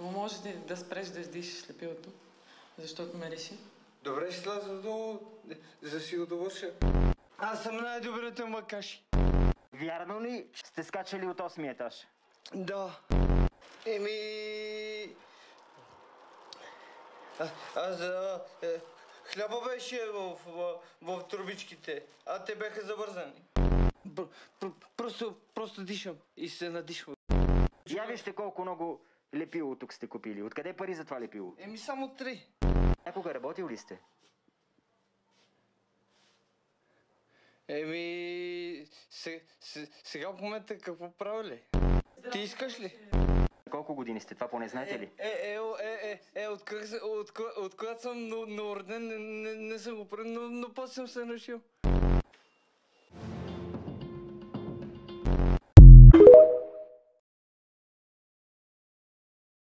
Но може да спреш да издишаш лепилото, защото ме реши. Добре, ще сляза долу, за да си го довърша. Аз съм най-добрите макаши. Вярно ли сте скачали от 8-ми етаж? Да. Хляба беше в трубичките, а те бяха завързани. Просто дишам и се надишвам. Я вижте колко много лепило тук сте купили. Откъде пари за това лепило? Само 3. Някога работил ли сте? Сега в момента какво правя ли? Ти искаш ли? Колко години сте? Това поне знаете ли? От когато съм новороден, не съм го правил, но после съм се решил.